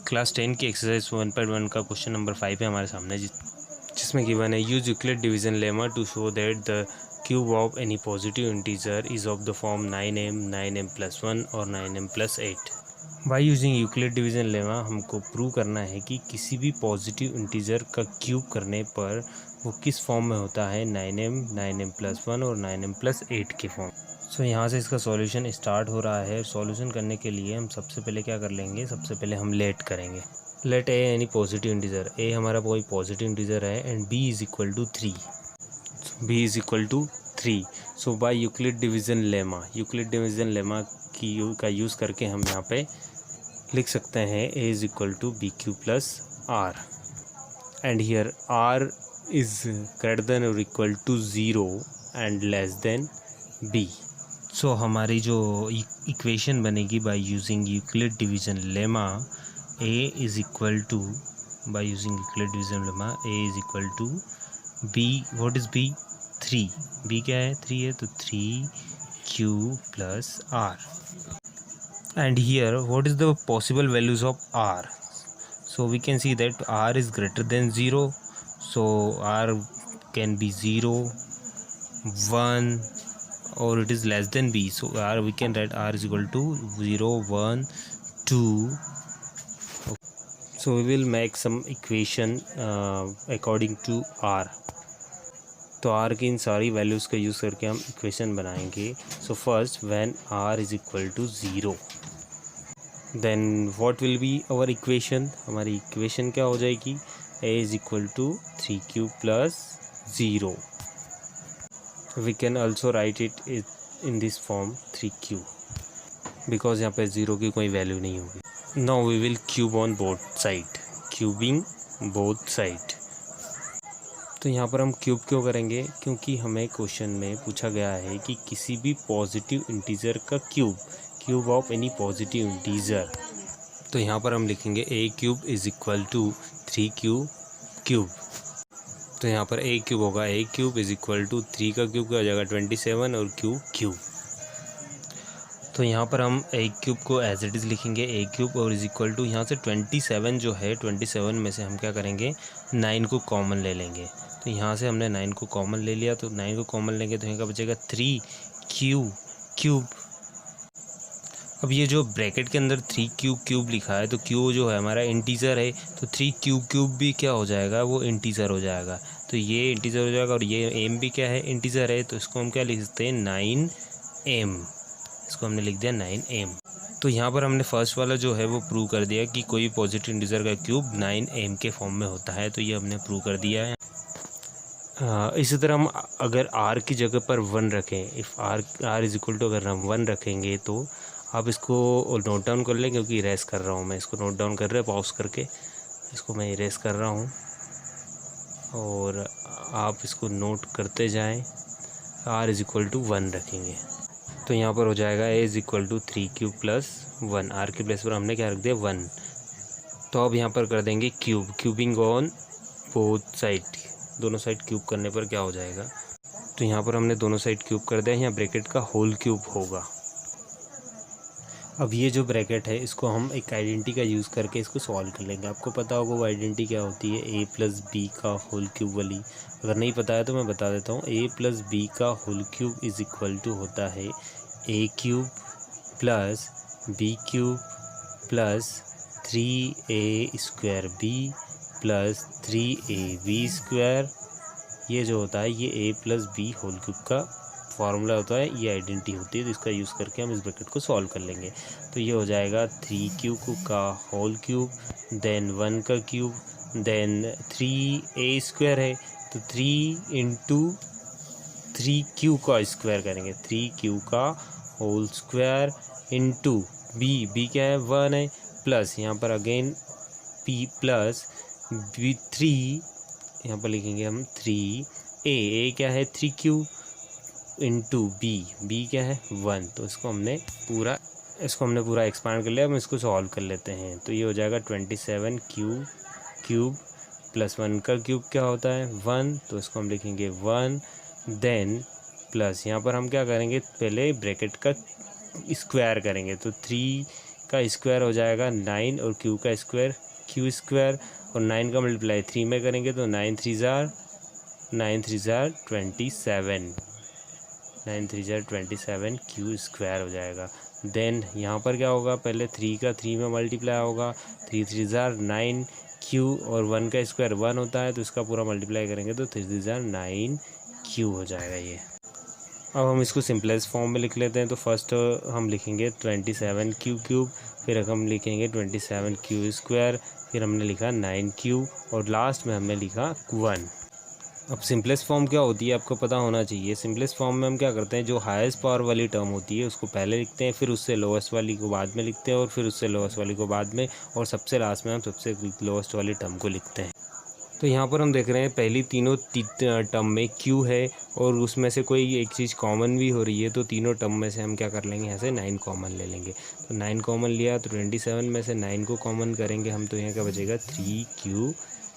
Class 10 की exercise 1.1 का question number 5 है हमारे सामने, जिसमें गिवन है use Euclid division lemma to show that the cube of any positive integer is of the form 9m 9m + 1 और 9m + 8। By using Euclid division lemma हमको prove करना है कि किसी भी पॉजिटिव इंटीजर का क्यूब करने पर वो किस फॉर्म में होता है, 9m 9m + 1 और 9m + 8 के फॉर्म। सो यहाँ से इसका सॉल्यूशन स्टार्ट हो रहा है। सॉल्यूशन करने के लिए हम सबसे पहले क्या कर लेंगे, सबसे पहले हम लेट करेंगे। लेट ए यानी पॉजिटिव इंटीजर, ए हमारा कोई पॉजिटिव इंटीजर है and b is equal to 3। b is equal to 3। So by Euclid division lemma, Euclid division lemma का यूज़ करके हम यहाँ पे लिख सकते हैं a is equal to bq + r and here r is greater than और equal to 0 and less than b। So हमारी जो इक्वेशन बनेगी by using Euclid division lemma, a is equal to, bye using Euclid division lemma a is equal to b, what is b, 3। b क्या है, 3 है, तो 3q + r and here what is the possible values of r। So we can see that r is greater than 0, so r can be 0, 1 or it is less than b, so r we can write r is equal to 0 1 2. So we will make some equation according to r। तो r की इन सारी values का use करके हम equation बनाएंगे। So first when r is equal to 0, then what will be our equation, हमारी equation क्या हो जाएगी, a is equal to 3q + 0। We can also write it in this form 3q, because यहाँ पे 0 की कोई वैल्यू नहीं होगी। Now we will cube on both side, cubing both side। तो यहाँ पर हम क्यूब क्यों करेंगे, क्योंकि हमें क्वेश्चन में पूछा गया है कि किसी भी पॉजिटिव इंटीजर का cube of any positive integer. तो यहाँ पर हम लिखेंगे a³ is equal to 3q cube. तो यहाँ पर a³ होगा, a³ इज इक्वल टू 3 का क्यूब क्या हो जाएगा 27 और क्यूब। तो यहाँ पर हम a³ को एज इट इज़ लिखेंगे, a³ और इज इक्वल टू, यहाँ से 27 जो है, 27 में से हम क्या करेंगे 9 को कॉमन ले लेंगे। तो यहाँ से हमने 9 को कॉमन ले लिया, तो 9 को कॉमन लेंगे तो यहाँ का बचेगा 3q क्यूब। अब ये जो ब्रैकेट के अंदर 3q क्यूब लिखा है, तो q जो है हमारा इंटीजर है, तो 3q क्यूब भी क्या हो जाएगा, वो इंटीजर हो जाएगा। तो ये इंटीजर हो जाएगा और ये m भी क्या है, इंटीजर है, तो इसको हम क्या लिख सकते हैं 9m। इसको हमने लिख दिया 9m। तो यहाँ पर हमने फर्स्ट वाला जो है वो प्रूव कर दिया कि कोई पॉजिटिव इंटीजर का क्यूब 9m के फॉर्म में होता है, तो ये हमने प्रूव कर दिया है। इसी तरह हम अगर r की जगह पर 1 रखें, if r is equal to, अगर हम 1 रखेंगे तो आप इसको नोट डाउन कर लें, क्योंकि इरेज कर रहा हूँ मैं, इसको नोट डाउन कर रहे हैं, पॉज करके इसको मैं इरेज कर रहा हूँ और आप इसको नोट करते जाएं। r इज इक्वल टू 1 रखेंगे तो यहाँ पर हो जाएगा a is equal to 3q + 1, r के प्लेस पर हमने क्या रख दिया 1। तो अब यहाँ पर कर देंगे क्यूबिंग ऑन बोथ साइड, दोनों साइड क्यूब करने पर क्या हो जाएगा, तो यहाँ पर हमने दोनों साइड क्यूब कर दिया, यहाँ ब्रैकेट का होल क्यूब होगा। अब ये जो ब्रैकेट है इसको हम एक आइडेंटिटी का यूज़ करके इसको सॉल्व कर लेंगे। आपको पता होगा वो आइडेंटिटी क्या होती है, a + b का होल क्यूब वाली। अगर नहीं पता है तो मैं बता देता हूँ, a + b का whole cube is equal to होता है a³ + b³ + 3a² b + 3ab²। ये जो होता है ये a + b होल क्यूब का फार्मूला होता है, ये आइडेंटिटी होती है, तो इसका यूज़ करके हम इस ब्रैकेट को सॉल्व कर लेंगे। तो ये हो जाएगा 3q का होल क्यूब, देन 1 का क्यूब, देन 3a² है, तो 3 × 3q का स्क्वायर करेंगे, 3q का होल स्क्वायर इंटू b क्या है 1 है, प्लस यहाँ पर अगेन p + b3, यहाँ पर लिखेंगे हम 3a क्या है 3q इंटू b क्या है 1। तो इसको हमने पूरा एक्सपांड कर लिया। हम इसको सॉल्व कर लेते हैं, तो ये हो जाएगा 27q क्यूब + 1 का क्यूब क्या होता है 1, तो इसको हम लिखेंगे 1, देन प्लस यहाँ पर हम क्या करेंगे, पहले ब्रैकेट का स्क्वायर करेंगे, तो का स्क्वायर हो जाएगा 9 और क्यू का स्क्वायर क्यू स्क्वायर, और 9 का मल्टीप्लाई 3 में करेंगे तो 9 3 जार 27, 9 3 जार 27 क्यू स्क्वायर हो जाएगा। देन यहाँ पर क्या होगा, पहले 3 का 3 में मल्टीप्लाई होगा, 3 3 जार 9 क्यू, और 1 का स्क्वायर 1 होता है तो इसका पूरा मल्टीप्लाई करेंगे तो 3 3 जार 9 क्यू हो जाएगा ये। अब हम इसको सिंपलेस्ट फॉर्म में लिख लेते हैं। तो फर्स्ट हम लिखेंगे 27 क्यू क्यूब, फिर हम लिखेंगे 27 क्यू स्क्वायर, फिर हमने लिखा 9 क्यू, और लास्ट में हमने लिखा 1। अब सिंपलेस्ट फॉर्म क्या होती है आपको पता होना चाहिए। सिंपलेस्ट फॉर्म में हम क्या करते हैं, जो हाईएस्ट पावर वाली टर्म होती है उसको पहले लिखते हैं, फिर उससे लोएस्ट वाली को बाद में लिखते हैं, और फिर उससे लोएस्ट वाली को बाद में, और सबसे लास्ट में हम सबसे लोएस्ट वाली टर्म को लिखते हैं। तो यहाँ पर हम देख रहे हैं पहली तीनों टर्म में क्यू है, और उसमें से कोई एक चीज़ कॉमन भी हो रही है, तो तीनों टर्म में से हम क्या कर लेंगे, यहाँ से 9 कॉमन ले लेंगे। तो 9 कॉमन लिया तो 27 में से 9 को कॉमन करेंगे हम, तो यहाँ क्या बचेगा 3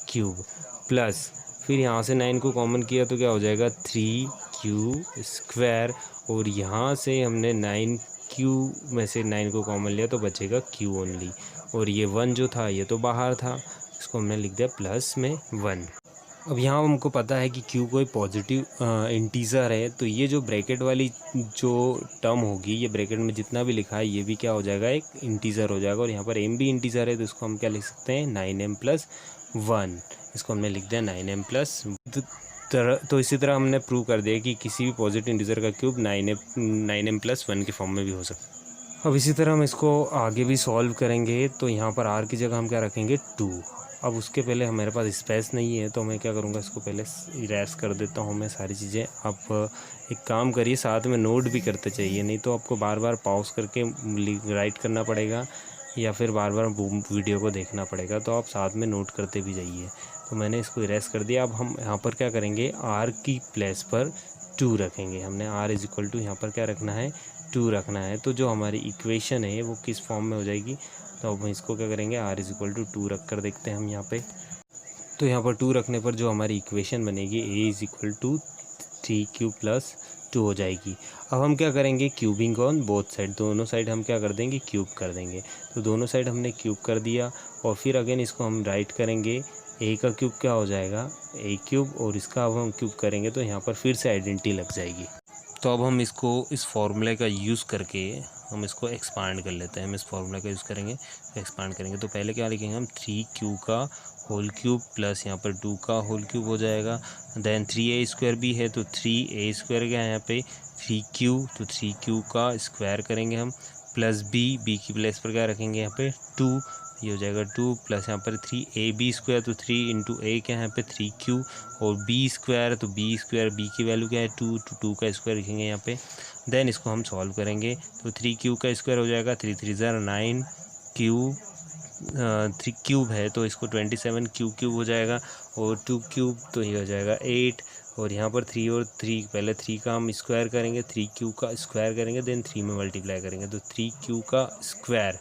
क्यूब प्लस, फिर यहाँ से 9 को कॉमन किया तो क्या हो जाएगा 3 क्यू स्क्वायर, और यहाँ से हमने 9 क्यू में से 9 को कॉमन लिया तो बचेगा क्यू ओनली, और ये 1 जो था ये तो बाहर था, इसको हमने लिख दिया प्लस में 1। अब यहाँ हमको पता है कि क्यू कोई पॉजिटिव इंटीजर है, तो ये जो ब्रैकेट वाली जो टर्म होगी, ये ब्रैकेट में जितना भी लिखा है ये भी क्या हो जाएगा, एक इंटीजर हो जाएगा, और यहाँ पर m भी इंटीजर है तो इसको हम क्या लिख सकते हैं 9m + 1, इसको हमने लिख दिया 9m + तो इसी तरह हमने प्रूव कर दिया कि किसी भी पॉजिटिव इंटीजर का क्यूब 9m + 1 के फॉर्म में भी हो सकता है। अब इसी तरह हम इसको आगे भी सॉल्व करेंगे। तो यहाँ पर r की जगह हम क्या रखेंगे 2। अब उसके पहले हमारे पास स्पेस नहीं है तो मैं क्या करूँगा, इसको पहले इरेज कर देता हूँ मैं सारी चीज़ें। आप एक काम करिए, साथ में नोट भी करते चाहिए, नहीं तो आपको बार बार पॉज करके राइट करना पड़ेगा या फिर बार बार वीडियो को देखना पड़ेगा, तो आप साथ में नोट करते भी जाइए। तो मैंने इसको इरेज कर दिया। अब हम यहाँ पर क्या करेंगे, r की प्लेस पर 2 रखेंगे। हमने r = यहाँ पर क्या रखना है 2 रखना है। तो जो हमारी इक्वेशन है वो किस फॉर्म में हो जाएगी, तो अब हम इसको क्या करेंगे r = 2 रख कर देखते हैं हम यहाँ पे। तो यहाँ पर 2 रखने पर जो हमारी इक्वेशन बनेगी a = 3q + 2 हो जाएगी। अब हम क्या करेंगे, क्यूबिंग ऑन बोथ साइड, दोनों साइड हम क्या कर देंगे क्यूब कर देंगे। तो दोनों साइड हमने क्यूब कर दिया, और फिर अगेन इसको हम राइट करेंगे। a का क्यूब क्या हो जाएगा a3, और इसका अब हम क्यूब करेंगे तो यहाँ पर फिर से आइडेंटिटी लग जाएगी। तो अब हम इसको इस फॉर्मूले का यूज़ करके हम इसको एक्सपांड कर लेते हैं। हम इस फॉर्मूला का यूज़ करेंगे तो एक्सपांड करेंगे। तो पहले क्या लिखेंगे हम 3q का होल क्यूब प्लस यहाँ पर 2 का होल क्यूब हो जाएगा। देन 3a² भी है तो 3a² क्या है यहाँ पे 3q, तो 3q का स्क्वायर करेंगे हम, प्लस b की प्लेस पर क्या रखेंगे यहाँ पे 2, ये हो जाएगा 2, प्लस यहाँ पर 3ab², तो 3 × a क्या है यहाँ पे 3q, और b² तो b² की वैल्यू क्या है 2, तो 2 का स्क्वायर लिखेंगे यहाँ पे। देन इसको हम सॉल्व करेंगे तो 3q का स्क्वायर हो जाएगा 3 3 ज़ार 9 क्यूब, 3 क्यूब है तो इसको 27 क्यूब हो जाएगा, और 2 क्यूब तो ये हो जाएगा 8, और यहाँ पर 3 और 3 पहले 3 का हम स्क्वायर करेंगे, 3q का स्क्वायर करेंगे, देन 3 में मल्टीप्लाई करेंगे तो 3q का स्क्वायर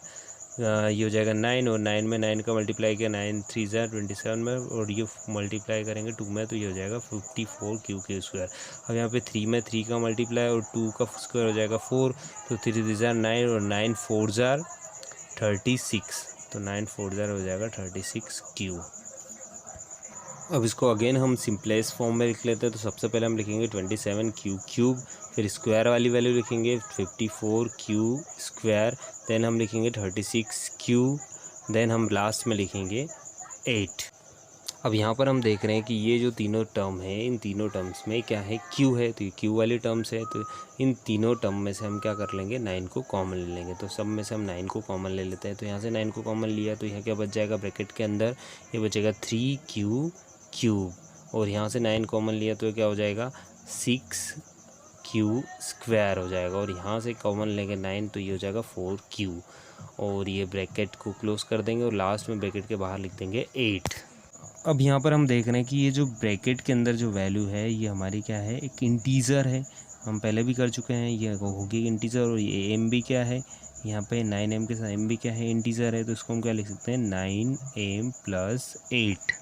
ये हो जाएगा 9, और 9 में 9 का मल्टीप्लाई किया 9 3 ज़ार 27 में, और ये मल्टीप्लाई करेंगे 2 में तो ये हो जाएगा 54 क्यू के स्क्वायर। अब यहाँ पे 3 में 3 का मल्टीप्लाई और 2 का स्क्वायर हो जाएगा 4, तो 3 3 ज़ार 9 और 9 4 ज़ार 36, तो 9 4 ज़ार हो जाएगा 36 क्यू। अब इसको अगेन हम सिंपलेस्ट फॉर्म में लिख लेते हैं। तो सबसे पहले हम लिखेंगे 27 क्यूब, फिर स्क्वायर वाली वैल्यू लिखेंगे 54 क्यू स्क्वायर, देन हम लिखेंगे 36 क्यू, देन हम लास्ट में लिखेंगे 8। अब यहाँ पर हम देख रहे हैं कि ये जो तीनों टर्म है, इन तीनों टर्म्स में क्या है क्यू है, तो ये क्यू वाली टर्म्स है। तो इन तीनों टर्म में से हम क्या कर लेंगे 9 को कॉमन ले लेंगे। तो सब में से हम 9 को कॉमन ले लेते हैं। तो यहाँ से 9 को कॉमन लिया तो यहाँ क्या बच जाएगा ब्रैकेट के अंदर, ये बचेगा 3q क्यूब, और यहाँ से 9 कॉमन लिया तो क्या हो जाएगा 6q स्क्वायर हो जाएगा, और यहाँ से कॉमन लेंगे 9 तो ये हो जाएगा 4q, और ये ब्रैकेट को क्लोज कर देंगे और लास्ट में ब्रैकेट के बाहर लिख देंगे 8। अब यहाँ पर हम देख रहे हैं कि ये जो ब्रैकेट के अंदर जो वैल्यू है ये हमारी क्या है, एक इंटीज़र है। हम पहले भी कर चुके हैं, ये होगी इंटीज़र, और ये m भी क्या है यहाँ पे 9m के साथ m भी क्या है इंटीज़र है, तो इसको हम क्या लिख सकते हैं 9m + 8।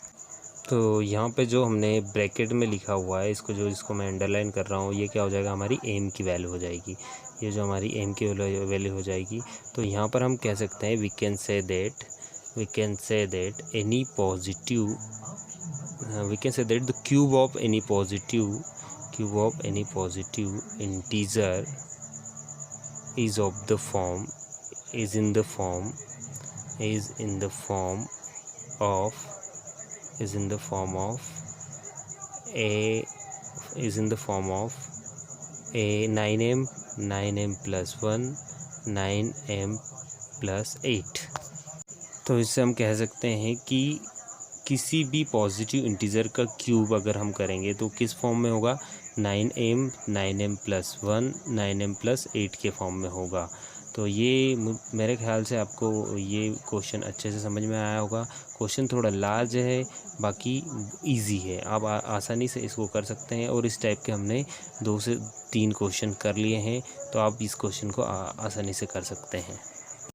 तो यहाँ पे जो हमने ब्रैकेट में लिखा हुआ है, इसको मैं अंडरलाइन कर रहा हूँ, ये क्या हो जाएगा हमारी m की वैल्यू हो जाएगी। ये जो हमारी m की वैल्यू हो जाएगी। तो यहाँ पर हम कह सकते हैं we can say that any positive we can say that the cube of any positive integer is in the form a 9m plus 1 9m plus 8। तो इससे हम कह सकते हैं कि किसी भी पॉजिटिव इंटीजर का क्यूब अगर हम करेंगे तो किस फॉर्म में होगा, 9m प्लस 1 9m प्लस 8 के फॉर्म में होगा। तो ये मेरे ख्याल से आपको ये क्वेश्चन अच्छे से समझ में आया होगा। क्वेश्चन थोड़ा लार्ज है, बाकी इजी है, आप आसानी से इसको कर सकते हैं। और इस टाइप के हमने 2 से 3 क्वेश्चन कर लिए हैं, तो आप इस क्वेश्चन को आसानी से कर सकते हैं।